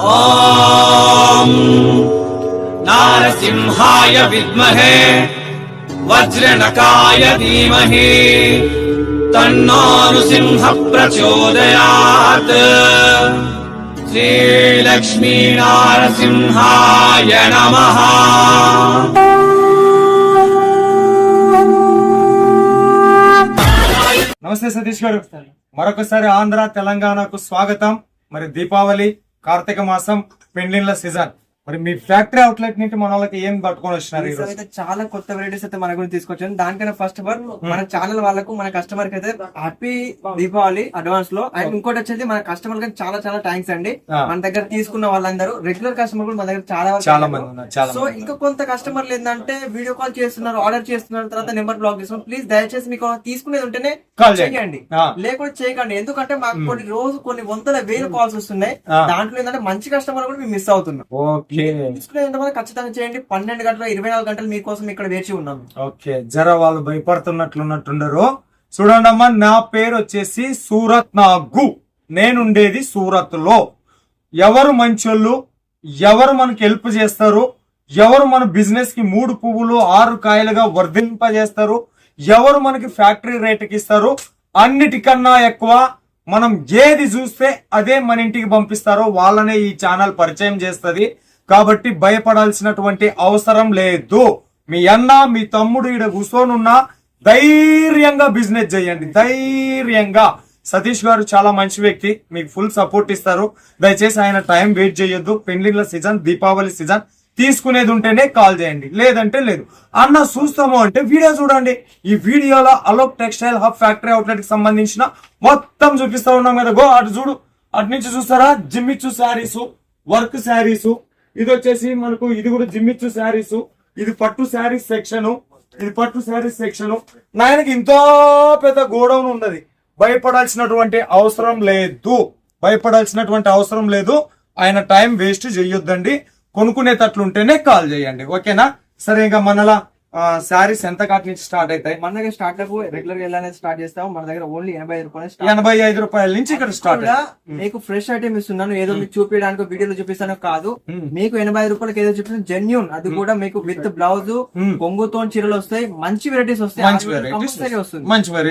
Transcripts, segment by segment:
ఓం నారసింహాయ విద్మహే వజ్రనకాయ ధీమహి తన్నో నృసింహ ప్రచోదయాత్. శ్రీలక్ష్మీ నారసింహాయ నమః. నమస్తే సతీష్ గారు, మరొకసారి ఆంధ్ర తెలంగాణకు స్వాగతం. మరి దీపావళి, కార్తీక మాసం, పెండ్లిన్ల సీజన్, మరి మీ ఫ్యాక్టరీ అవుట్లెట్ నుంచి మన వాళ్ళకి ఏం పట్టుకొని వచ్చినారు? అయితే చాలా కొత్త వెరైటీస్ అయితే మన గురించి తీసుకొచ్చాను. దానికన్నా ఫస్ట్ ఆఫ్ ఆల్ మన ఛానల్ వాళ్ళకు, మన కస్టమర్ కి అయితే హ్యాపీ దీపావళి అడ్వాన్స్ లో. అండ్ ఇంకోటి వచ్చేసి మన కస్టమర్ కి చాలా చాలా థ్యాంక్స్ అండి. మన దగ్గర తీసుకున్న వాళ్ళందరూ రెగ్యులర్ కస్టమర్ కూడా మన దగ్గర చాలా మంది ఉన్నారు. సో ఇంకా కొంత కస్టమర్లు ఏంటంటే వీడియో కాల్ చేస్తున్నారు, ఆర్డర్ చేస్తున్నారు, తర్వాత నెంబర్ బ్లాక్ చేస్తున్నారు. ప్లీజ్ దయచేసి మీకు తీసుకునేది ఉంటేనే కాల్ చేయండి, లేకపోతే చేయకండి. ఎందుకంటే మాకు కొన్ని వందల వేల కాల్స్ వస్తున్నాయి. దాంట్లో ఏంటంటే మంచి కస్టమర్ కూడా మేము మిస్ అవుతున్నాం. తీసుకునేంత ఖచ్చితంగా చేయండి. 12 గంటలు 24 గంటలు మీకోసం ఇక్కడ వేచి ఉన్నాము. ఓకే, జర వాళ్ళు భయపడుతున్నట్లున్నట్టుండరు. చూడండి అమ్మా, నా పేరు వచ్చేసి సూరత్ నాగు. నేనుండేది సూరత్ లో. ఎవరు మంచోళ్ళు, ఎవరు మనకి హెల్ప్ చేస్తారు, ఎవరు మన బిజినెస్ కి 3 పువ్వులు 6 కాయలుగా వర్ధింపజేస్తారు, ఎవరు మనకి ఫ్యాక్టరీ రేటుకి ఇస్తారు, అన్నిటికన్నా ఎక్కువ మనం ఏది చూస్తే అదే మన ఇంటికి పంపిస్తారో వాళ్ళనే ఈ ఛానల్ పరిచయం చేస్తుంది. కాబట్టి భయపడాల్సినటువంటి అవసరం లేదు. మీ అన్న, మీ తమ్ముడు ఈడ కూర్చోనున్నా ధైర్యంగా బిజినెస్ చేయండి, ధైర్యంగా. సతీష్ గారు చాలా మంచి వ్యక్తి, మీకు ఫుల్ సపోర్ట్ ఇస్తారు. దయచేసి ఆయన టైం వెయిట్ చేయొద్దు. పెండ్లింగ్ల సీజన్, దీపావళి సీజన్, తీసుకునేది ఉంటేనే కాల్ చేయండి, లేదంటే లేదు. అన్న చూస్తాము అంటే వీడియో చూడండి. ఈ వీడియోలో Alok textile hub factory outlet కి సంబంధించిన మొత్తం చూపిస్తా ఉన్నాం కదా. గో అటు చూడు, అటు నుంచి చూస్తారా? జిమ్మిచ్చు శారీస్, వర్క్ శారీస్. ఇది వచ్చేసి మనకు ఇది కూడా జిమ్మిచ్చు శారీస్. ఇది పట్టు శారీస్ సెక్షన్, ఇది పట్టు శారీస్ సెక్షన్. నాయనకి ఇంతో పెద్ద గోడౌన్ ఉన్నది. భయపడాల్సినటువంటి అవసరం లేదు, భయపడాల్సినటువంటి అవసరం లేదు. ఆయన టైం వేస్ట్ చేయొద్దండి. కొనుక్కునేటట్లుంటేనే కాల్ చేయండి, ఓకేనా? సరే, ఇంకా మనలా శారీస్ ఎంత కాటి నుంచి స్టార్ట్ అవుతాయి? మన దగ్గర స్టార్ట్అప్ రెగ్యులర్ గా ఎలా స్టార్ట్ చేస్తాం. మన దగ్గర ఓన్లీ 85 రూపాయలు, 85 రూపాయల నుంచి ఇక్కడ స్టార్ట్. మీకు ఫ్రెష్ ఐటమ్ ఇస్తున్నాను, ఏదో మీకు చూపించడానికి వీడియోలో చూపిస్తాను కాదు. మీకు 85 రూపాయలకి ఏదో చూపిస్తాను జెన్యూన్. అది కూడా మీకు విత్ బ్లౌజ్, కొంగుతో చీరలు వస్తాయి, మంచి వెరైటీస్ వస్తాయి.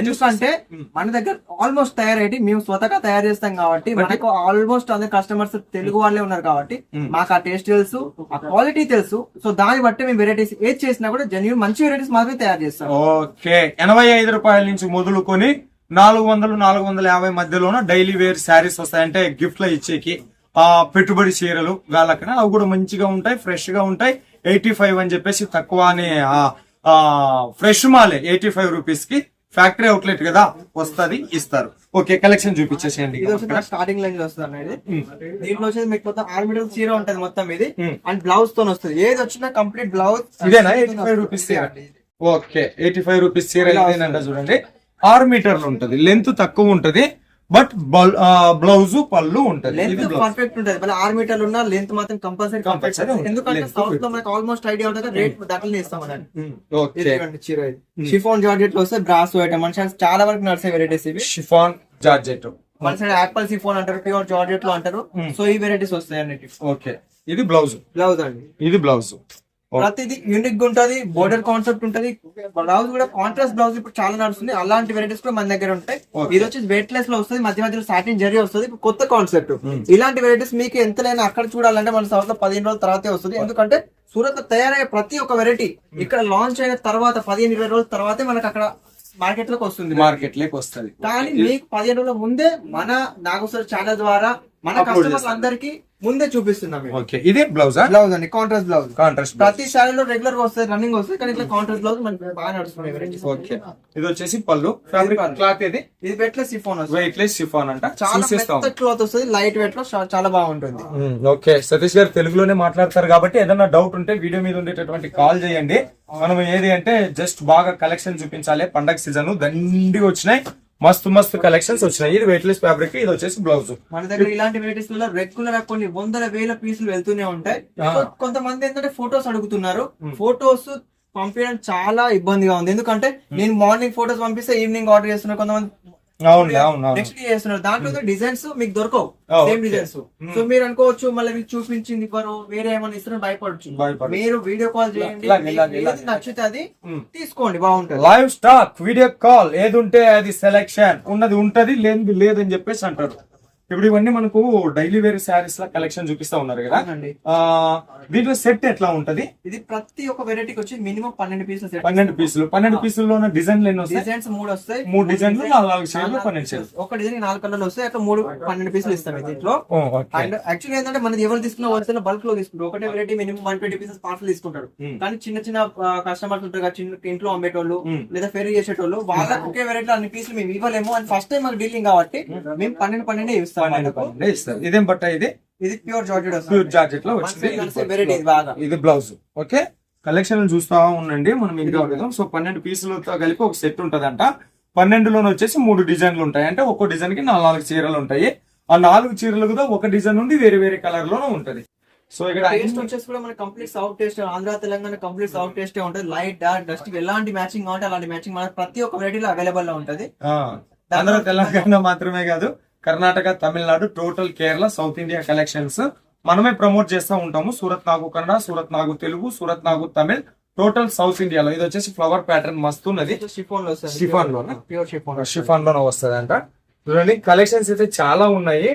ఎందుకంటే మన దగ్గర ఆల్మోస్ట్ తయారైతే మేము స్వతగా తయారు చేస్తాం కాబట్టి, మనకు ఆల్మోస్ట్ అందరు కస్టమర్స్ తెలుగు వాళ్ళే ఉన్నారు కాబట్టి మాకు ఆ టేస్ట్ తెలుసు, ఆ క్వాలిటీ తెలుసు. సో దాన్ని బట్టి మేము వెరైటీస్ ఏది చేసినా కూడా మంచి వెరైటీస్ మాత్రమే తయారు చేస్తాం. ఓకే, 85 రూపాయల నుంచి మొదలుకొని 400-450 మధ్యలోన డైలీ వేర్ శారీస్ వస్తాయి. అంటే గిఫ్ట్ లో ఇచ్చేకి పెట్టుబడి చీరలు గాలకన అవి కూడా మంచిగా ఉంటాయి, ఫ్రెష్ గా ఉంటాయి. 85 అని చెప్పేసి తక్కువనే ఫ్రెష్ మాలే 85 రూపీస్ కి ఫ్యాక్టరీ అవుట్లెట్ కదా వస్తుంది, ఇస్తారు. ఓకే, కలెక్షన్ చూపించేసేయండి. స్టార్టింగ్ లైన్ వస్తుంది. దీంట్లో వచ్చేది మీకు మొత్తం 6 మీటర్ల చీర ఉంటది మొత్తం ఇది. అండ్ బ్లౌజ్ తో వస్తుంది. ఏది వచ్చినా కంప్లీట్ బ్లౌజ్ ఇదేనా? 85 రూపీస్ చీర. ఓకే, 85 రూపీస్ చీర ఇదేనంట. చూడండి, 6 మీటర్లు ఉంటది, లెంత్ తక్కువ ఉంటది, బట్ బ్లౌజ్ పళ్ళు ఉంటది. లెంత్ పర్ఫెక్ట్ ఉంటది. 6 మీటర్లు ఉన్న లెంత్ మాత్రం కంపల్సరీ. ఎందుకంటే సౌత్ లో మనకు ఆల్మోస్ట్ ఐడియా ఉంటుంది, రేట్ దాఖలు ఇస్తాం. షిఫాన్ జార్జెట్ లో వస్తే బ్రాస్ ఐటమ్ మన చాలా వరకు నడిచే వెరైటీస్ ఇవి. షిఫాన్ జార్జెట్, మన సైడ్ యాపిల్ షిఫాన్ అంటారు, ప్యూర్ జార్జెట్ లో అంటారు. సో ఈ వెరైటీస్ వస్తాయి అన్నిటి. ఓకే, ఇది బ్లౌజ్ అండి. ఇది బ్లౌజ్ ప్రతిది యూనిక్ గా ఉంటది, బోర్డర్ కాన్సెప్ట్ ఉంటది. బ్లౌజ్ కూడా కాంట్రాస్ట్ బ్లౌజ్ ఇప్పుడు చాలా నడుస్తుంది. అలాంటి వెరైటీస్ కూడా మన దగ్గర ఉంటాయి. ఇది వచ్చి వెయిట్ లెస్ లో వస్తుంది, మధ్య మధ్యలో సాటిన్ జరీ వస్తుంది. ఇప్పుడు కొత్త కాన్సెప్ట్. ఇలాంటి వెరైటీస్ మీకు ఎంతైనా అక్కడ చూడాలంటే మన సౌత్ లో 15 రోజుల తర్వాతే వస్తుంది. ఎందుకంటే సూరత్ లో తయారయ్యే ప్రతి ఒక్క వెరైటీ ఇక్కడ లాంచ్ అయిన తర్వాత 15-20 రోజుల తర్వాతే మనకు అక్కడ మార్కెట్ లోకి వస్తుంది. కానీ మీకు 15 రోజుల ముందే మన నాగేశ్వర ఛానల్ ద్వారా మన కస్టమర్స్ అందరికి ముందే చూపిస్తున్నాం. ఓకే, ఇదే బ్లౌజ్ అండి, కాంట్రాస్ట్ బ్లౌజ్. ప్రతి శారీలో రెగ్యులర్ గా వస్తాయి, రన్నింగ్ వస్తాయి, కానీ ఇట్లా కాంట్రాస్ట్ బ్లౌజ్ మనకి బాగా నడుస్తున్నాయి. ఓకే, ఇది వచ్చేసి పళ్ళు. ఫ్యాబ్రిక్ క్లాత్ ఇది వెయిట్లెస్ షిఫాన్ వస్తుంది. వెయిట్లెస్ షిఫాన్ అంట, చాలా మెత్త క్లాత్ వస్తుంది, లైట్ వెయిట్ లో చాలా బాగుంటుంది. ఓకే, సతీష్ గారు తెలుగులోనే మాట్లాడతారు కాబట్టి ఏదైనా డౌట్ ఉంటే వీడియో మీద ఉండేటటువంటి కాల్ చేయండి. మనం ఏది అంటే జస్ట్ బాగా కలెక్షన్ చూపించాలి. పండగ సీజన్ దండి వచ్చినాయి, మస్తు కలెక్షన్స్ వచ్చినాయి. ఇది వెయిట్లెస్ ఫ్యాబ్రిక్, ఇది వచ్చేసి బ్లౌజ్. మన దగ్గర ఇలాంటి వెరైటీస్ లో రెగ్యులర్ కొన్ని 100,000 పీసులు వెళ్తూనే ఉంటాయి. కొంతమంది ఏంటంటే ఫొటోస్ అడుగుతున్నారు. ఫొటోస్ పంపించడం చాలా ఇబ్బందిగా ఉంది. ఎందుకంటే నేను మార్నింగ్ ఫొటోస్ పంపిస్తే ఈవినింగ్ ఆర్డర్ చేస్తున్నా. కొంతమంది అవును అవును నెక్స్ట్ చేస్తున్నారు. దాంట్లో డిజైన్స్ మీకు దొరకవు, Oh, same okay. Designs. So మీరు అనుకోవచ్చు మళ్ళీ మీకు చూపించింది ఇవ్వరు, వేరే ఏమైనా ఇస్తున్నారు భయపడచ్చు. మీరు వీడియో కాల్ చేయండి, ఏది నచ్చితే అది తీసుకోండి, బాగుంటుంది. లైవ్ స్టాక్ వీడియో కాల్ ఏది ఉంటే అది సెలెక్షన్ ఉన్నది ఉంటది, లేనిది లేదని చెప్పేసి అంటారు. ఇప్పుడు ఇవన్నీ మనకు డైలీ వేర్ శారీస్ లా కలెక్షన్ చూపిస్తా ఉన్నారు కదా. అవునండి. దీంట్లో సెట్ ఎట్లా ఉంటది? ఇది ప్రతి ఒక్క వెరైటీకి వచ్చి మినిమం 12 పీసులు సెట్. 12 పీసులు. 12 పీసుల్లో డిజైన్లు ఎన్ని వస్తాయి? డిజైన్స్ 3 వస్తాయి. 3 డిజైన్లు 4 చీరలు 12 చీరలు. ఒక డిజైన్ 4 కలర్లు వస్తాయి. అట్లా 12 పీసులు ఇస్తాం దీంట్లో. అండ్ యాక్చువల్లీ ఏంటంటే మనది ఎవరు తీసుకున్న హోల్సేల్ బల్క్ లో తీసుకుంటారు. ఒకటే వెరైటీ మినిమం 120 పీసెస్ పార్సల్ తీసుకుంటారు. కానీ చిన్న చిన్న కస్టమర్స్ ఉంటారు కదా, చిన్న ఇంట్లో అమ్మేటోళ్ళు లేదా ఫెరీ చేసేటోళ్ళు, వాళ్ళకి ఒకే వెరైటీ అన్ని పీసులు మేము ఇవ్వలేము. అండ్ ఫస్ట్ టైం మాకు డీలింగ్ కాబట్టి మేము 12 ఇస్తాం. ఇదేం బట్ట? ఇది ప్యూర్ జార్జెట్. ప్యూర్ జార్జెట్ లో వచ్చింది వెరైటీ బాగా. ఇది బ్లౌజ్. ఓకే, కలెక్షన్ చూస్తా ఉండండి మనం ఇంకా విధం. సో 12 పీసులతో కలిపి ఒక సెట్ ఉంటదంట. 12లోనే వచ్చేసి 3 డిజైన్లు ఉంటాయి. అంటే ఒక్కో డిజైన్ కి 4 చీరలు ఉంటాయి. ఆ 4 చీరలు కూడా ఒక డిజైన్ నుండి వేరే వేరే కలర్ లోనే ఉంటది. సో ఇక్కడ టేస్ట్ వచ్చేసి కూడా మనకి complete south taste, Andhra Telangana complete south taste ఉంటుంది. లైట్ డార్క్ డస్ట్ ఎలాంటి మ్యాచింగ్ కావాలంటే అలాంటి మ్యాచింగ్ మనకి ప్రతి ఒక్క వెరైటీలో అవైలబుల్ లో ఉంటది. ఆంధ్ర తెలంగాణ మాత్రమే కాదు, Karnataka, Tamil Nadu, total Kerala, south India collections మనమే ప్రమోట్ చేస్తూ ఉంటాము. సూరత్ నాగు కన్నడ, సూరత్ నాగు తెలుగు, సూరత్ నాగు తమిళ్, టోటల్ సౌత్ ఇండియాలో. ఇది వచ్చేసి ఫ్లవర్ ప్యాటర్న్ మస్తు ఉన్నది. షిఫాన్ లో షిఫాన్ లో ప్యూర్ షిఫాన్ లోనే వస్తుంది అంట. చూడండి కలెక్షన్స్ అయితే చాలా ఉన్నాయి.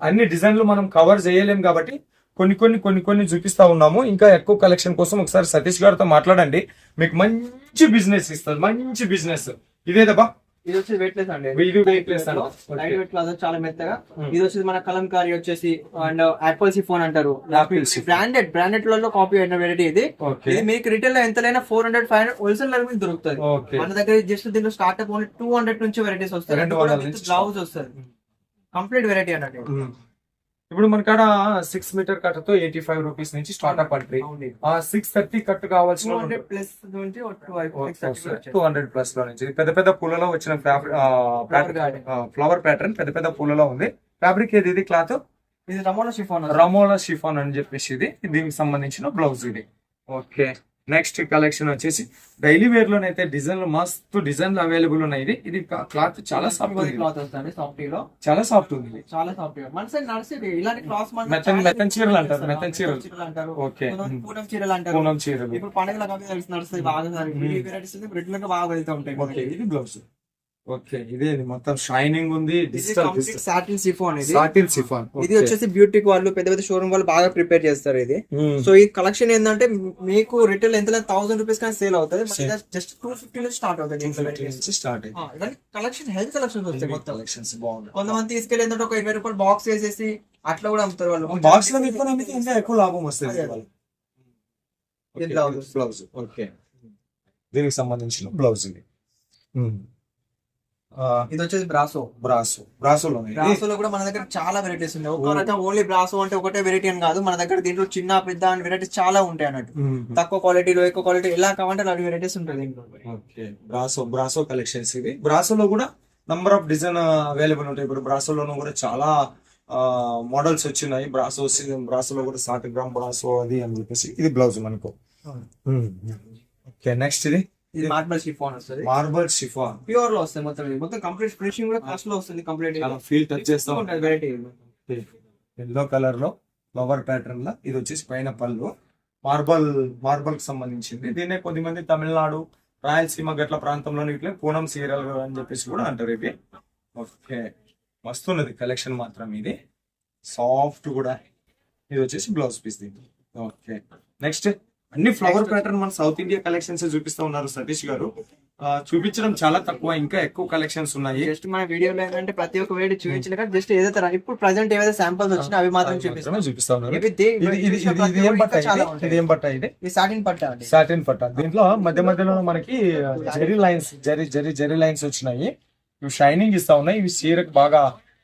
అన్ని డిజైన్లు మనం కవర్ చేయలేం కాబట్టి కొన్ని చూపిస్తా ఉన్నాము. ఇంకా ఎక్కువ కలెక్షన్ కోసం ఒకసారి సతీష్ గారితో మాట్లాడండి, మీకు మంచి బిజినెస్ ఇస్తారు. మంచి బిజినెస్ ఇదేదబ్బా? ఇది వచ్చి వెయిట్ లెస్ అండి. ఇది వెయిట్ లెస్ అండి. లైట్ వెయిట్ క్లాత్ చాలా మెత్తగా. ఇది వచ్చేసి మన కలంకారీ వచ్చేసి అండ్ యాపిల్ సిఫోన్ అంటారు. బ్రాండెడ్ లలో కాపీ అయిన వెరైటీ ఇది. ఇది మీకు రిటైల్ లో ఎంతైనా 400-500 హోల్సేల్ మీకు దొరుకుతుంది. మన దగ్గర జస్ట్ దీంట్లో స్టార్ట్అప్ ఓన్లీ 200 నుంచి వెరైటీస్ వస్తాయి. బ్లౌజ్ వస్తుంది, కంప్లీట్ వెరైటీ అన్నట్టు. ఇప్పుడు మన కాడ 6 మీటర్ కట్టతో 85 రూపీస్ నుంచి స్టార్ట్అప్ అంటారు. 630 కట్టు కావాల్సిన 200 ప్లస్ లో నుంచి పెద్ద పెద్ద పూలలో వచ్చిన ఫ్లవర్ ప్యాటర్న్ పెద్ద పెద్ద పూలలో ఉంది. ఫ్యాబ్రిక్ ఏది? ఇది క్లాత్ ఇది రమోలా షిఫాన్ అని చెప్పేసి ఇది దీనికి సంబంధించిన బ్లౌజ్ ఇది. ఓకే, నెక్స్ట్ కలెక్షన్ వచ్చేసి డైలీ వేర్ లోనైతే డిజైన్లు మస్తు డిజైన్లు అవైలబుల్ ఉన్నాయి. ఇది క్లాత్ చాలా సాఫ్ట్ ఉంది, క్లాత్ వస్తుంది సాఫ్ట్ లో, చాలా సాఫ్ట్ ఉంది, చాలా సాఫ్ట్. మన సైడ్ నడిచేది ఇలాంటి క్లాత్ మెత్తన్ చీరలు అంటారు. మెత్తన్ చీరలు అంటారు. ఓకే, పూనం చీరలు అంటారు. పూనం చీరలు ఇప్పుడు పండుగలకు నడుస్తాయి బాగా. వెరైటీస్ రెగ్యులర్ గా బాగా వెళ్తూ ఉంటాయి. ఓకే, ఇది బ్లౌజ్. ఓకే, ఇదే మొత్తం షైనింగ్ ఉంది. Satin chiffon. Satin chiffon. ఇది వచ్చేసి బ్యూటిక్ వాళ్ళు పెద్ద పెద్ద షోరూమ్ వాళ్ళు బాగా ప్రిపేర్ చేస్తారు ఇది. సో ఈ కలెక్షన్ ఏంటంటే మీకు రిటైల్ ఎంత 1000 రూపీస్ కానీ సేల్ అవుతుంది, జస్ట్ 250 నుంచి స్టార్ట్ అవుతుంది. కలెక్షన్ హెల్త్ కలెక్షన్స్ వస్తాయి మొత్తం. కలెక్షన్స్ బాగుంది. కొంతమంది తీసుకెళ్ళి ఏంటంటే ఒక 20 రూపాయలు బాక్స్ వేసేసి అట్లా కూడా అమ్ముతారు వాళ్ళు. బాక్స్ లో ఇంకా ఎక్కువ లాభం వస్తుంది. బ్లౌజ్. ఓకే, దీనికి సంబంధించిన బ్లౌజ్ ఇది. ఇది వచ్చేసి బ్రాసోలో కూడా మన దగ్గర చాలా వెరైటీస్ ఉన్నాయి. ఒక రకం ఓన్లీ బ్రాసో అంటే ఒకటే వెరైటీ అని కాదు, మన దగ్గర దీంట్లో చిన్న పెద్ద వెరైటీస్ చాలా ఉంటాయి అన్నట్టు. తక్కువ క్వాలిటీలో ఎక్కువ క్వాలిటీ ఎలా కావాలంటే అలాంటి వెరైటీస్ ఉంటాయి దీంట్లో. బ్రాసో కలెక్షన్స్ ఇవి. బ్రాసోలో కూడా నంబర్ ఆఫ్ డిజైన్ అవైలబుల్ ఉంటాయి. ఇప్పుడు బ్రాసోలోనూ కూడా చాలా మోడల్స్ వచ్చినాయి. బ్రాసోలో కూడా 60 గ్రామ్ బ్రాసో అది అని చెప్పేసి ఇది బ్లౌజ్ మనకు. ఓకే, నెక్స్ట్ ఇది మార్బల్ షిఫాన్ వస్తుంది. మార్బల్ షిఫాన్ ప్యూర్ లో వస్తుంది మొత్తం కంప్లీట్ ఫినిషింగ్ కూడా కాస్ట్ లో వస్తుంది. కంప్లీట్ ఫీల్ టచ్ చేస్తా ఉంటుంది. వెరైటీ ఎల్లో కలర్ లో ఫ్లవర్ ప్యాటర్న్ లో ఇది వచ్చేసి పైన పళ్ళు మార్బల్ కి సంబంధించింది. దీన్నే కొద్దిమంది తమిళనాడు, రాయలసీమ గట్ల ప్రాంతంలో ఇట్లా పూనం సీరియల్ అని చెప్పేసి కూడా అంటారు ఇవి. ఓకే, మస్తున్నది కలెక్షన్ మాత్రం. ఇది సాఫ్ట్ కూడా. ఇది వచ్చేసి బ్లౌజ్ పీస్ దీనికి. ఓకే, నెక్స్ట్ అన్ని ఫ్లవర్ ప్యాటర్న్ మన సౌత్ ఇండియా కలెక్షన్స్ చూపిస్తా ఉన్నారు సతీష్ గారు. చూపించడం చాలా తక్కువ, ఇంకా ఎక్కువ కలెక్షన్స్ ఉన్నాయి. జస్ట్ మన వీడియోలో ఏంటంటే ప్రతి ఒక్క వీడియో చూపించిన కానీ జస్ట్ ఏదైతే ఇప్పుడు ప్రెసెంట్ ఏదైతే శాంపుల్స్ వచ్చినా అవి మాత్రం చూపిస్తా ఉన్నారు. సాటిన్ పట్ట. దీంట్లో మధ్య మధ్యలో మనకి జెరీ లైన్స్ వచ్చినాయి. ఇవి షైనింగ్ ఇస్తా ఉన్నాయి. ఇవి చీరకు బాగా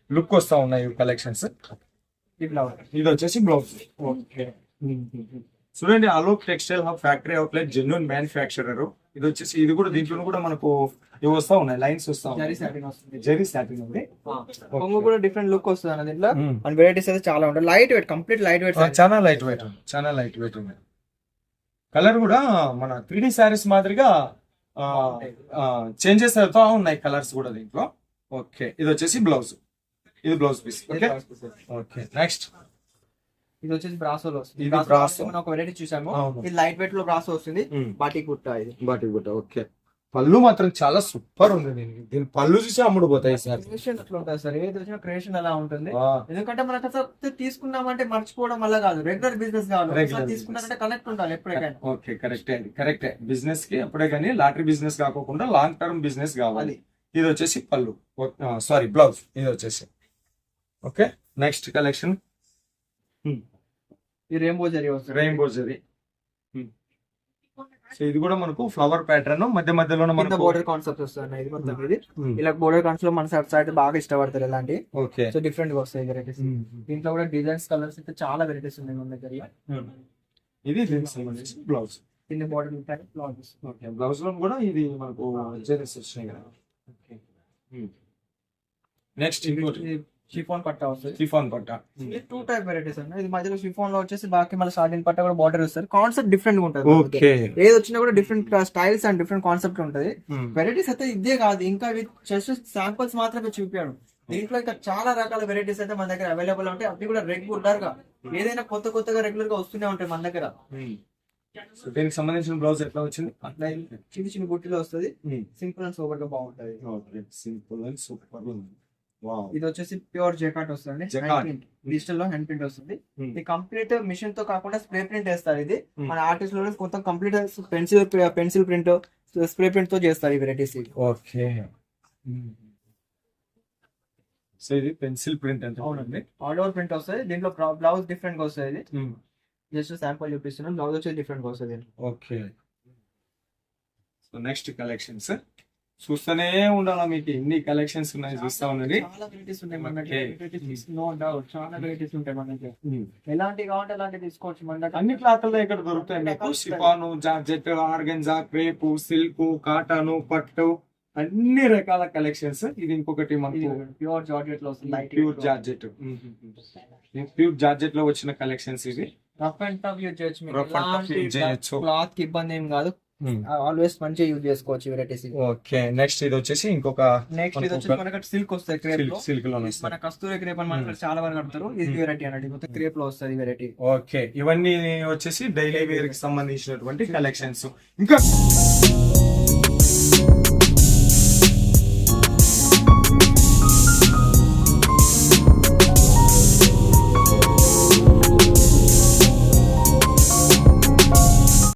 లుక్ వస్తా ఉన్నాయి ఇవి కలెక్షన్స్. ఇది వచ్చేసి బ్లౌజ్. ఓకే, చూడండి Alok textile hub factory outlet genuine manufacturer. ఇది వచ్చేసి ఇది కూడా దీంట్లో కూడా మనకు ఇవి వస్తా ఉన్నాయి, లైన్స్ వస్తా ఉన్నాయి. జెరీ సాటిన్ ఉంది. కొంగు కూడా డిఫరెంట్ లుక్ వస్తుంది అన్న దీంట్లో. అండ్ వెరైటీస్ అయితే చాలా ఉంటాయి. Light weight, complete light weight, చాలా లైట్ వెయిట్ ఉంది. కలర్ కూడా మన 3D శారీస్ మాదిరిగా చేంజెస్ అవుతా ఉన్నాయి కలర్స్ కూడా దీంట్లో. ఓకే, ఇది వచ్చేసి బ్లౌజ్, ఇది blouse piece. Okay okay, next ఇది వచ్చేసి బ్రాసోలో వస్తుంది. ఇది బ్రాసో బ్రాసో. మనం ఒక వెరైటీ చూసాము. అవును. ఇది లైట్ వెయిట్ లో బ్రాసో వస్తుంది. బాటిక్ బుట్ట ఇది. బాటిక్ బుట్ట. ఓకే, పళ్ళు మాత్రం చాలా సూపర్ ఉంది. దీని పళ్ళు చూసి అమ్ముడు పోతాయి సార్. క్రియేషన్ అట్లా ఉంటుంది సార్, ఏది వచ్చినా క్రియేషన్ అలా ఉంటుంది. ఎందుకంటే మనకు అసలు తీసుకున్నామంటే మర్చిపోవడం వల్ల కాదు, రెగ్యులర్ బిజినెస్ కావాలి. Regular తీసుకున్నారంటే కనెక్ట్ ఉండాలి ఎప్పుడైనా. ఓకే, కరెక్టే అండి, కరెక్టే. బిజినెస్ కి అప్పుడే కానీ లాటరీ బిజినెస్ కాకుండా లాంగ్ టర్మ్ బిజినెస్ కావాలి. ఇది వచ్చేసి పళ్ళు, సారీ బ్లౌజ్. ఇది వచ్చేసి ఓకే. నెక్స్ట్ కలెక్షన్ ఈ రెయిన్బో జరీ వస్తుంది. రెయిన్బో జరీ. సో ఇది కూడా మనకు ఫ్లవర్ ప్యాటర్న్ మధ్య మధ్యలో మనకు బోర్డర్ కాన్సెప్ట్ వస్తుంది. ఇది మొత్తం ఇది ఇలా బోర్డర్ కాన్సెప్ట్ మన సైడ్ బాగా ఇష్టపడతారు ఇలాంటి. ఓకే, సో డిఫరెంట్ గా వస్తాయి వెరైటీస్. దీంట్లో కూడా డిజైన్స్ కలర్స్ అయితే చాలా వెరైటీస్ ఉన్నాయి మన దగ్గర. ఇది దీనికి సంబంధించి బ్లౌజ్. దీన్ని బోర్డర్ ఉంటాయి బ్లౌజ్. ఓకే, బ్లౌజ్ లో కూడా ఇది మనకు జెరీస్ వచ్చినాయి కదా. ఓకే, నెక్స్ట్ ఇంకోటి షిఫాన్ పట్టా వస్తుంది. షిఫాన్ పట్ట. ఇది 2 టైప్ వెరైటీస్ అన్న. ఇది మధ్యలో షిఫాన్ లో వచ్చేసి బాకి మళ్ళీ సాటిన్ పట్టా కూడా బార్డర్ వస్తారు. కాన్సెప్ట్ డిఫరెంట్ గా ఉంటుంది. ఓకే, ఏది వచ్చినా కూడా different styles and different concept ఉంటుంది. వెరైటీస్ అయితే ఇదే కాదు, ఇంకా జస్ట్ శాంపుల్స్ మాత్రమే చూపాను. దీంట్లో ఇంకా చాలా రకాల వెరైటీస్ అయితే మన దగ్గర అవైలబుల్ ఉంటాయి. అవి కూడా రెగ్యులర్ గా ఏదైనా కొత్తగా రెగ్యులర్ గా వస్తూనే ఉంటాయి మన దగ్గర. సో దీనికి సంబంధించిన బ్లౌజ్ ఎట్లా వచ్చింది? అట్లా చిన్న చిన్న బుట్టిలో వస్తుంది. సింపుల్ అండ్ సూపర్ గా బాగుంటది. ఓకే, సింపుల్ అండ్ సూపర్ ఉంది. వావ్, ఇది వచ్చేసి ప్యూర్ జెకాట్ వస్తుంది. డిజిటల్ లో హ్యాండ్ ప్రింట్ వస్తుంది. ఇది కంప్లీట్ మిషన్ తో కాకుండా స్ప్రే ప్రింట్ వేస్తారు. ఇది మన ఆర్టిస్ట్ లో కొంత complete pencil print spray print తో చేస్తారు ఈ వెరైటీస్. ఓకే, సో ఇది పెన్సిల్ ప్రింట్ అంటే అవునండి, ఆల్ ఓవర్ ప్రింట్ వస్తుంది. దీంట్లో బ్లౌజ్ డిఫరెంట్ గా వస్తుంది. ఇది జస్ట్ శాంపుల్ చూపిస్తున్నాను. బ్లౌజ్ వచ్చేసి డిఫరెంట్ గా వస్తుంది. ఓకే, సో నెక్స్ట్ కలెక్షన్స్ చూస్తూనే ఉండాలా, మీకు ఎన్ని కలెక్షన్స్ ఉన్నాయి చూస్తా ఉన్నది. చాలా వెరైటీస్ ఉంటాయి మన దగ్గర. నో డౌట్ చాలా వెరైటీస్ ఉంటాయి మన దగ్గర. ఎలాంటి కావాలంటే అలాంటి తీసుకోవచ్చు మన దగ్గర. అన్ని క్లాత్లు ఇక్కడ దొరుకుతాయి మీకు. Chiffon, georgette, organza, crepe, silk, cotton, పట్టు, అన్ని రకాల కలెక్షన్స్. ఇది ఇంకొకటి మనకు ప్యూర్ జార్జెట్ లో వస్తుంది. ప్యూర్ జార్జెట్, ప్యూర్ జార్జెట్ లో వచ్చిన కలెక్షన్స్. ఇది రఫ్ అండ్ టఫ్ యూజ్ చేయొచ్చు. Rough and tough use చేయొచ్చు. క్లాత్ కి ఇబ్బంది ఏం కాదు. ఆల్వేస్ మంచిగా యూజ్ చేసుకోవచ్చు వెరైటీస్. ఓకే, నెక్స్ట్ ఇది వచ్చేసి ఇంకొక నెక్స్ట్ ఇది వచ్చేసి మనకి సిల్క్ వస్తాయి. క్రేప్ లో సిల్క్ లో మన కస్తూరి క్రేప్ అని మనకి చాలా వరకు కడతారు. ఇది వెరైటీ అన్నట్టు మొత్తం క్రేప్ లో వస్తుంది వెరైటీ. ఓకే, ఇవన్నీ వచ్చేసి డైలీ వేర్ కి సంబంధించినటువంటి కలెక్షన్స్. ఇంకా